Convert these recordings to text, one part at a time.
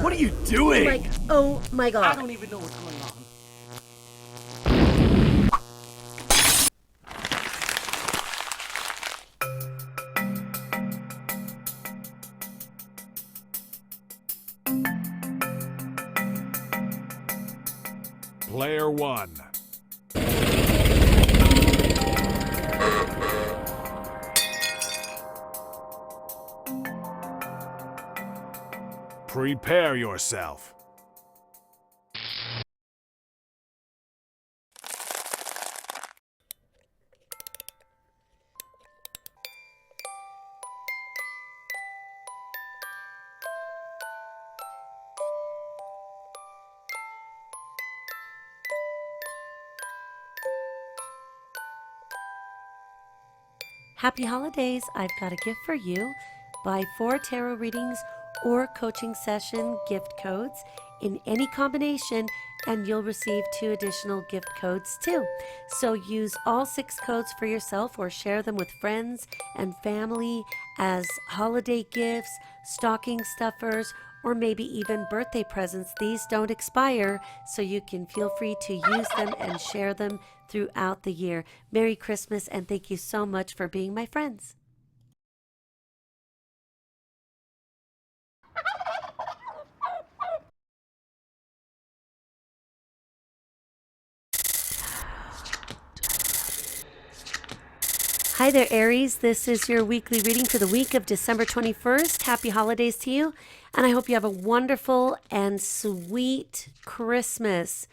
What are you doing? Like, oh my God. I don't even know what's going on. Player one. Prepare yourself. Happy holidays. I've got a gift for you. Buy 4 tarot readings or coaching session gift codes in any combination, and you'll receive 2 additional gift codes too. So use all 6 codes for yourself or share them with friends and family as holiday gifts, stocking stuffers, or maybe even birthday presents. These don't expire, so you can feel free to use them and share them throughout the year. Merry Christmas, and thank you so much for being my friends. Hi there, Aries. This is your weekly reading for the week of December 21st. Happy holidays to you, and I hope you have a wonderful and sweet Christmas.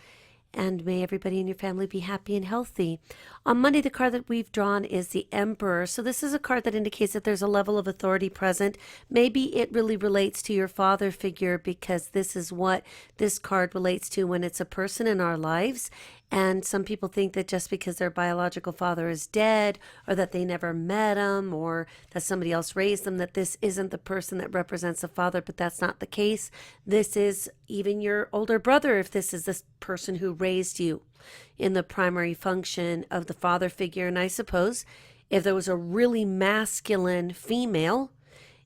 And may everybody in your family be happy and healthy. On Monday, the card that we've drawn is the Emperor. So this is a card that indicates that there's a level of authority present. Maybe it really relates to your father figure, because this is what this card relates to when it's a person in our lives. And some people think that just because their biological father is dead, or that they never met him, or that somebody else raised them, that this isn't the person that represents the father, but that's not the case. This is even your older brother, if this is this person who raised you in the primary function of the father figure. And I suppose if there was a really masculine female,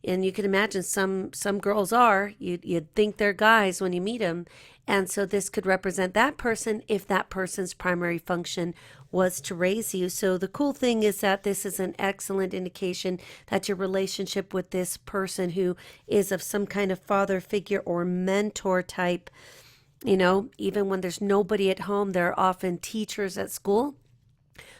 and you can imagine some girls are, you'd think they're guys when you meet them. And so this could represent that person if that person's primary function was to raise you. So the cool thing is that this is an excellent indication that your relationship with this person who is of some kind of father figure or mentor type, you know, even when there's nobody at home, there are often teachers at school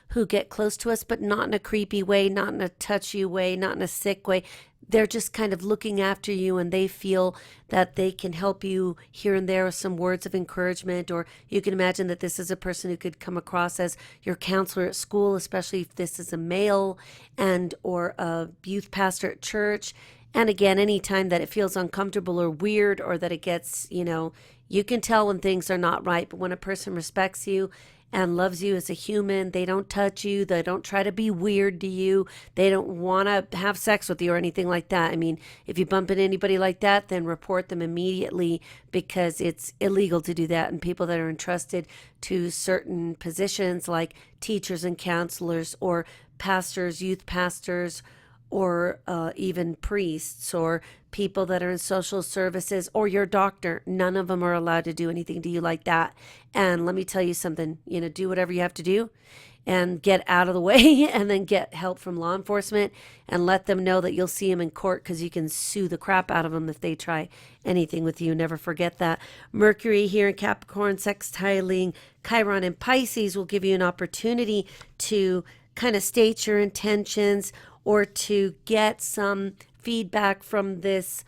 who get close to us, but not in a creepy way, not in a touchy way, not in a sick way. They're just kind of looking after you, and they feel that they can help you here and there with some words of encouragement. Or you can imagine that this is a person who could come across as your counselor at school, especially if this is a male, and or a youth pastor at church. And again, anytime that it feels uncomfortable or weird, or that it gets, you can tell when things are not right. But when a person respects you and loves you as a human, they don't touch you, they don't try to be weird to you, they don't want to have sex with you or anything like that. I mean, if you bump into anybody like that, then report them immediately, because it's illegal to do that. And people that are entrusted to certain positions like teachers and counselors, or pastors, youth pastors, or even priests, or people that are in social services, or your doctor, none of them are allowed to do anything to you like that. And let me tell you something, do whatever you have to do and get out of the way, and then get help from law enforcement, and let them know that you'll see them in court, because you can sue the crap out of them if they try anything with you. Never forget that. Mercury here in Capricorn sextiling Chiron in Pisces will give you an opportunity to kind of state your intentions, or to get some feedback from this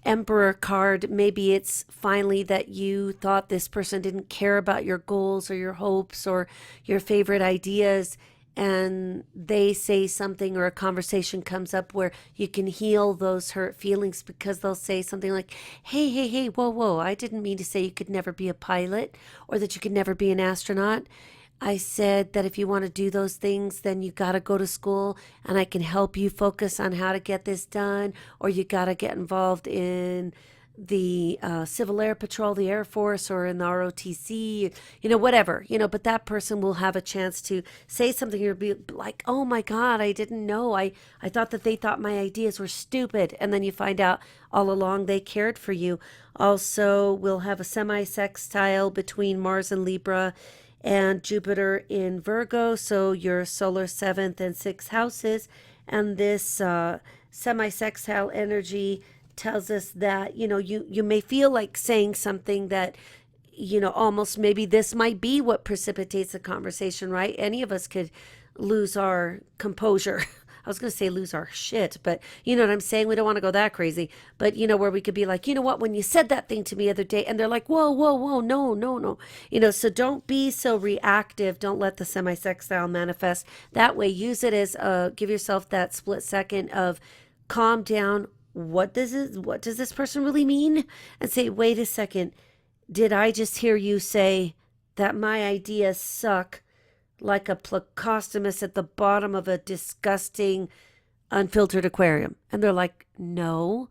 Emperor card. Maybe it's finally that you thought this person didn't care about your goals or your hopes or your favorite ideas, and they say something or a conversation comes up where you can heal those hurt feelings, because they'll say something like, hey, whoa, I didn't mean to say you could never be a pilot or that you could never be an astronaut. I said that if you want to do those things, then you got to go to school and I can help you focus on how to get this done, or you got to get involved in the Civil Air Patrol, the Air Force, or in the ROTC, whatever, but that person will have a chance to say something. You'll be like, oh my God, I didn't know. I thought that they thought my ideas were stupid. And then you find out all along they cared for you. Also, we'll have a semi-sextile between Mars and Libra and Jupiter in Virgo, so your solar 7th and 6th houses. And this semi-sextile energy tells us that, you may feel like saying something that, almost maybe this might be what precipitates a conversation, right? Any of us could lose our composure. I was going to say lose our shit, but you know what I'm saying? We don't want to go that crazy. But, where we could be like, what, when you said that thing to me the other day, and they're like, whoa, no. So don't be so reactive. Don't let the semi-sextile manifest. That way, use it as, give yourself that split second of calm down. What does this person really mean? And say, wait a second, did I just hear you say that my ideas suck like a plecostomus at the bottom of a disgusting, unfiltered aquarium? And they're like, no.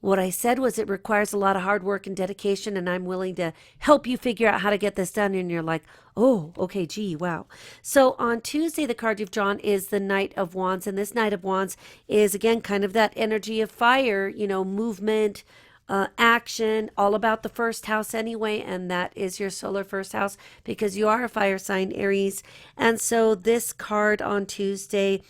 What I said was it requires a lot of hard work and dedication, and I'm willing to help you figure out how to get this done. And you're like, oh, okay, gee, wow. So on Tuesday, the card you've drawn is the Knight of Wands. And this Knight of Wands is, again, kind of that energy of fire, movement, action, all about the first house anyway. And that is your solar first house, because you are a fire sign, Aries. And so this card on Tuesday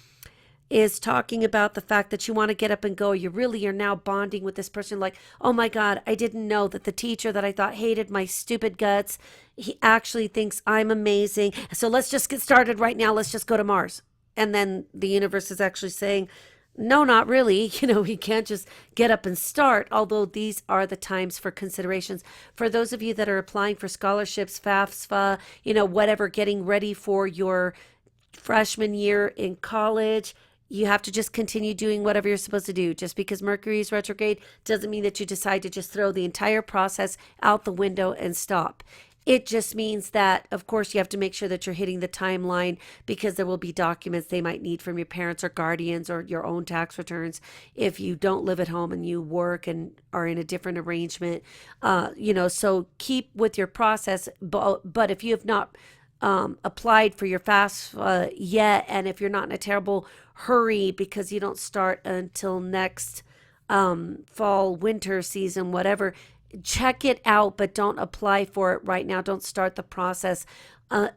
is talking about the fact that you want to get up and go. You really are now bonding with this person. Like, oh my God, I didn't know that the teacher that I thought hated my stupid guts, he actually thinks I'm amazing. So let's just get started right now. Let's just go to Mars. And then the universe is actually saying, no, not really. We can't just get up and start, although these are the times for considerations. For those of you that are applying for scholarships, FAFSA, whatever, getting ready for your freshman year in college, you have to just continue doing whatever you're supposed to do. Just because Mercury is retrograde doesn't mean that you decide to just throw the entire process out the window and stop. It just means that, of course, you have to make sure that you're hitting the timeline, because there will be documents they might need from your parents or guardians or your own tax returns if you don't live at home and you work and are in a different arrangement. So keep with your process. But if you have not applied for your FAFSA yet, and if you're not in a terrible hurry because you don't start until next fall, winter season, whatever, check it out, but don't apply for it right now. Don't start the process.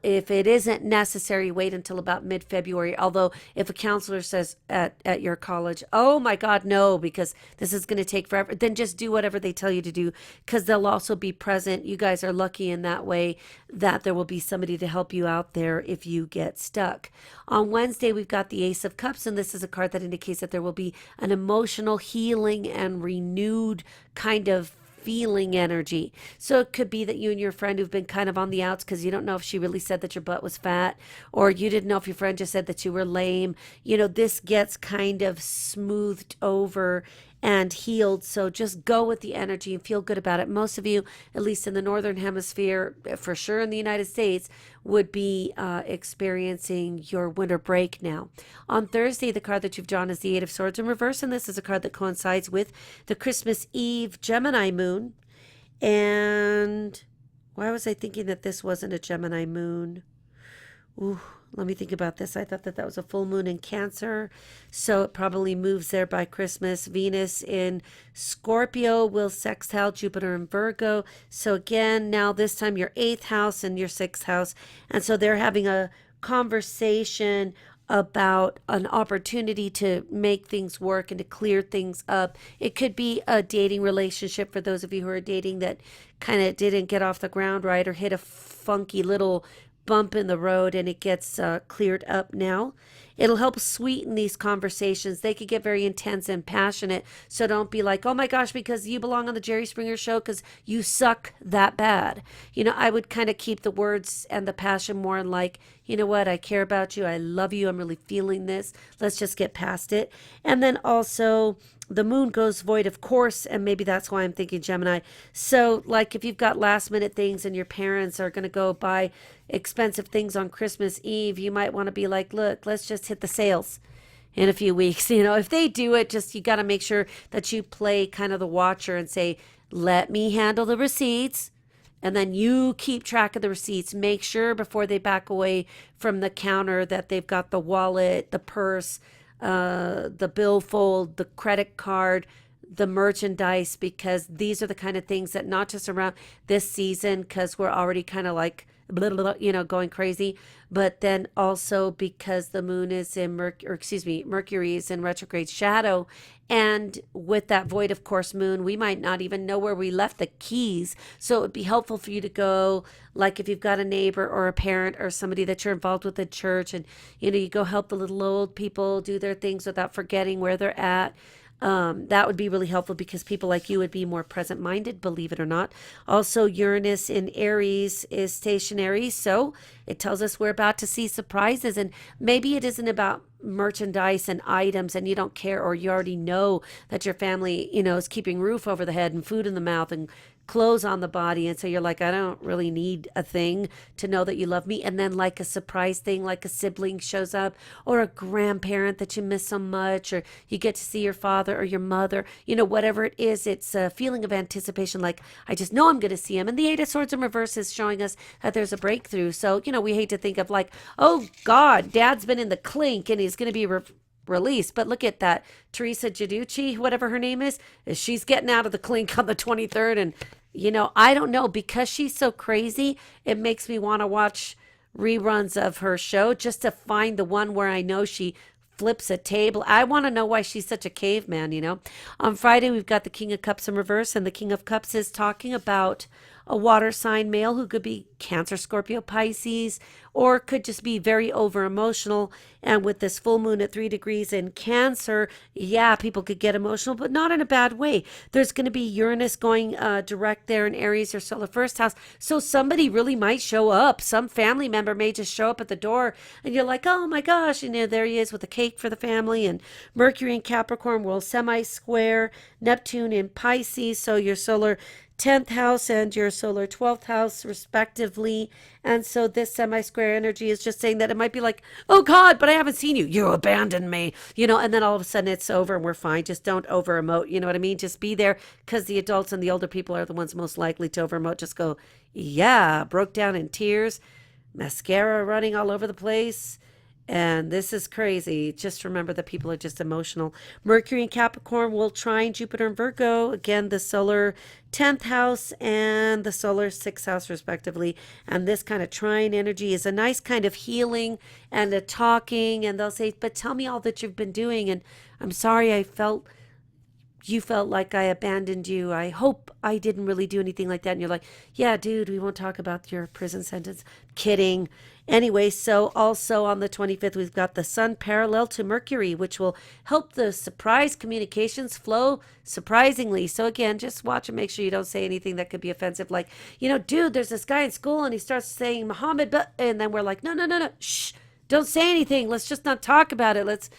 If it isn't necessary, wait until about mid-February. Although if a counselor says at your college, oh my God, no, because this is going to take forever, then just do whatever they tell you to do, because they'll also be present. You guys are lucky in that way that there will be somebody to help you out there if you get stuck. On Wednesday, we've got the Ace of Cups, and this is a card that indicates that there will be an emotional healing and renewed kind of feeling energy. So it could be that you and your friend who've been kind of on the outs because you don't know if she really said that your butt was fat, or you didn't know if your friend just said that you were lame. This gets kind of smoothed over and healed. So just go with the energy and feel good about it. Most of you, at least in the Northern Hemisphere, for sure in the United States, would be experiencing your winter break now. On Thursday, the card that you've drawn is the Eight of Swords in reverse, and this is a card that coincides with the Christmas Eve Gemini moon. And why was I thinking that this wasn't a Gemini moon? Ooh, let me think about this. I thought that was a full moon in Cancer, so it probably moves there by Christmas. Venus in Scorpio will sextile Jupiter in Virgo. So again, now this time your 8th house and your 6th house. And so they're having a conversation about an opportunity to make things work and to clear things up. It could be a dating relationship for those of you who are dating that kind of didn't get off the ground right, or hit a funky little bump in the road, and it gets cleared up now. It'll help sweeten these conversations. They could get very intense and passionate. So don't be like, oh my gosh, because you belong on the Jerry Springer show because you suck that bad. I would kind of keep the words and the passion more in like, you know what, I care about you. I love you. I'm really feeling this. Let's just get past it. And then also the moon goes void, of course, and maybe that's why I'm thinking Gemini. So like if you've got last minute things and your parents are going to go buy expensive things on Christmas Eve, you might want to be like, look, let's just hit the sales in a few weeks. If they do it, just you got to make sure that you play kind of the watcher and say, let me handle the receipts. And then you keep track of the receipts. Make sure before they back away from the counter that they've got the wallet, the purse, the billfold, the credit card, the merchandise, because these are the kind of things that not just around this season, because we're already kind of like, blah, blah, blah, going crazy, but then also because the moon is in Mercury is in retrograde shadow. And with that void, of course, moon, we might not even know where we left the keys. So it would be helpful for you to go, like if you've got a neighbor or a parent or somebody that you're involved with at church, and, you go help the little old people do their things without forgetting where they're at. That would be really helpful because people like you would be more present-minded, believe it or not. Also, Uranus in Aries is stationary, so it tells us we're about to see surprises, and maybe it isn't about merchandise and items and you don't care, or you already know that your family, is keeping roof over the head and food in the mouth and clothes on the body, and so you're like, I don't really need a thing to know that you love me. And then like a surprise thing, like a sibling shows up, or a grandparent that you miss so much, or you get to see your father or your mother, whatever it is, it's a feeling of anticipation, like I just know I'm going to see him. And the Eight of Swords in reverse is showing us that there's a breakthrough. So we hate to think of like, oh God, dad's been in the clink and he's going to be release. But look at that. Teresa Giudice, whatever her name is she's getting out of the clink on the 23rd. And, I don't know, because she's so crazy, it makes me want to watch reruns of her show just to find the one where I know she flips a table. I want to know why she's such a caveman, On Friday, we've got the King of Cups in reverse, and the King of Cups is talking about a water sign male who could be Cancer, Scorpio, Pisces, or could just be very over emotional. And with this full moon at 3 degrees in Cancer, yeah, people could get emotional, but not in a bad way. There's going to be Uranus going direct there in Aries or solar first house. So somebody really might show up. Some family member may just show up at the door and you're like, oh my gosh, there he is with a cake for the family. And Mercury in Capricorn will semi-square Neptune in Pisces. So your solar 10th house and your solar 12th house respectively. And so this semi-square energy is just saying that it might be like, oh God, but I haven't seen you. You abandoned me, and then all of a sudden it's over and we're fine. Just don't over emote. You know what I mean? Just be there, because the adults and the older people are the ones most likely to over emote. Just go, yeah, broke down in tears, mascara running all over the place. And this is crazy. Just remember that people are just emotional. Mercury in Capricorn will trine Jupiter in Virgo. Again, the solar 10th house and the solar 6th house respectively. And this kind of trine energy is a nice kind of healing and a talking. And they'll say, but tell me all that you've been doing. And I'm sorry you felt like I abandoned you. I hope I didn't really do anything like that. And you're like, yeah, dude, we won't talk about your prison sentence. Kidding. Anyway, so also on the 25th, we've got the sun parallel to Mercury, which will help the surprise communications flow surprisingly. So again, just watch and make sure you don't say anything that could be offensive. Like, dude, there's this guy in school and he starts saying Muhammad, and then we're like, no, shh, don't say anything. Let's just not talk about it. Let's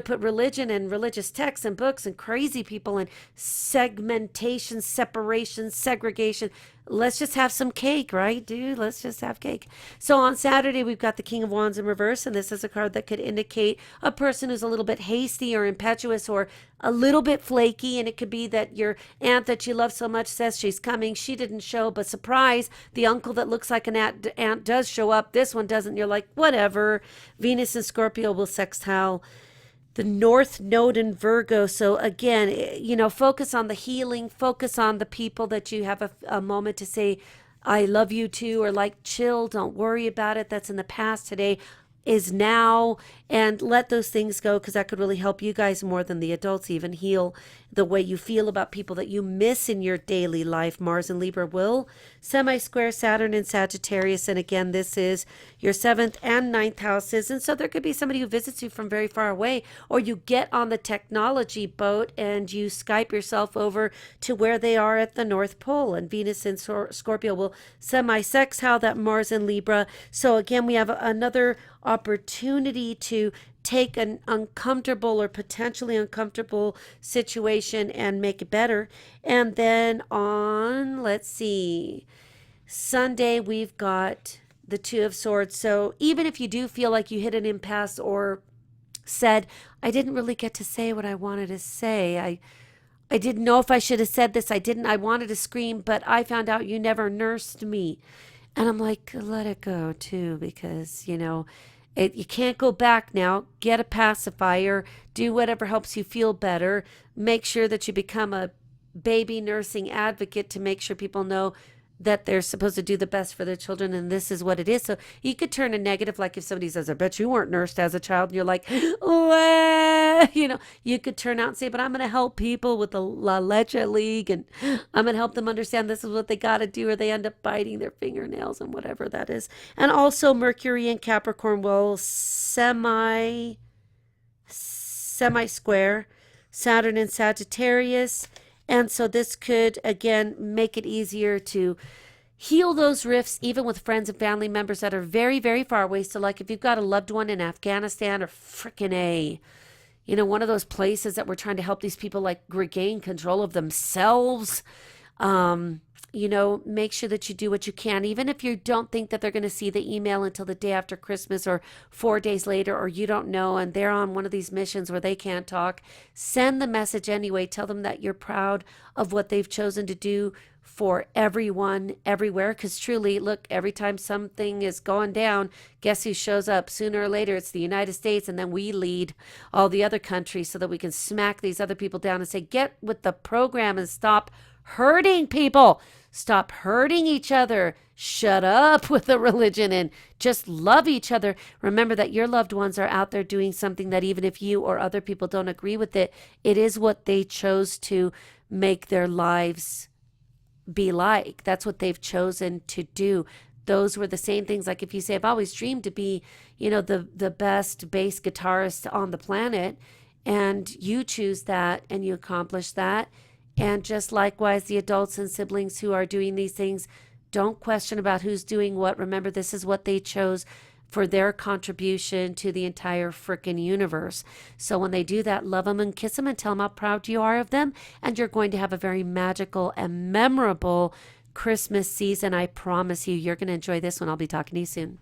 put religion and religious texts and books and crazy people and segmentation, separation, segregation. Let's just have some cake, right, dude? Let's just have cake. So on Saturday, we've got the King of Wands in reverse, and this is a card that could indicate a person who's a little bit hasty or impetuous or a little bit flaky, and it could be that your aunt that you love so much says she's coming. She didn't show, but surprise, the uncle that looks like an aunt does show up. This one doesn't. You're like, whatever. Venus and Scorpio will sextile the North Node in Virgo. So again, focus on the healing, focus on the people that you have a moment to say, I love you to, or like, chill, don't worry about it. That's in the past today. is now, and let those things go, because that could really help you guys more than the adults even heal the way you feel about people that you miss in your daily life. Mars and Libra will semi-square Saturn and Sagittarius, and again, this is your 7th and 9th houses, and so there could be somebody who visits you from very far away, or you get on the technology boat and you Skype yourself over to where they are at the North Pole, and Venus and Scorpio will semi-sex how that Mars and Libra. So again, we have another opportunity to take an uncomfortable or potentially uncomfortable situation and make it better. And then on, let's see, Sunday, we've got the Two of Swords. So even if you do feel like you hit an impasse or said, I didn't really get to say what I wanted to say, I didn't know if I should have said this, I wanted to scream, but I found out you never nursed me. And I'm like, let it go too, because, you can't go back now. Get a pacifier, do whatever helps you feel better. Make sure that you become a baby nursing advocate to make sure people know that they're supposed to do the best for their children, and this is what it is. So you could turn a negative, like if somebody says, I bet you weren't nursed as a child, and you're like, well, you could turn out and say, but I'm going to help people with the La Leche League, and I'm going to help them understand this is what they got to do, or they end up biting their fingernails and whatever that is. And also Mercury and Capricorn will semi-square Saturn and Sagittarius. And so this could, again, make it easier to heal those rifts, even with friends and family members that are very, very far away. So like if you've got a loved one in Afghanistan or frickin' one of those places that we're trying to help these people like regain control of themselves, make sure that you do what you can, even if you don't think that they're going to see the email until the day after Christmas or 4 days later, or you don't know, and they're on one of these missions where they can't talk. Send the message anyway. Tell them that you're proud of what they've chosen to do for everyone, everywhere, because truly, look, every time something is going down, guess who shows up? Sooner or later, it's the United States, and then we lead all the other countries so that we can smack these other people down and say, get with the program and stop hurting people. Stop hurting each other. Shut up with the religion and just love each other. Remember that your loved ones are out there doing something that even if you or other people don't agree with it, it is what they chose to make their lives be like. That's what they've chosen to do. Those were the same things. Like if you say, I've always dreamed to be, the best bass guitarist on the planet, and you choose that and you accomplish that. And just likewise, the adults and siblings who are doing these things, don't question about who's doing what. Remember, this is what they chose for their contribution to the entire frickin' universe. So when they do that, love them and kiss them and tell them how proud you are of them. And you're going to have a very magical and memorable Christmas season. I promise you, you're going to enjoy this one. I'll be talking to you soon.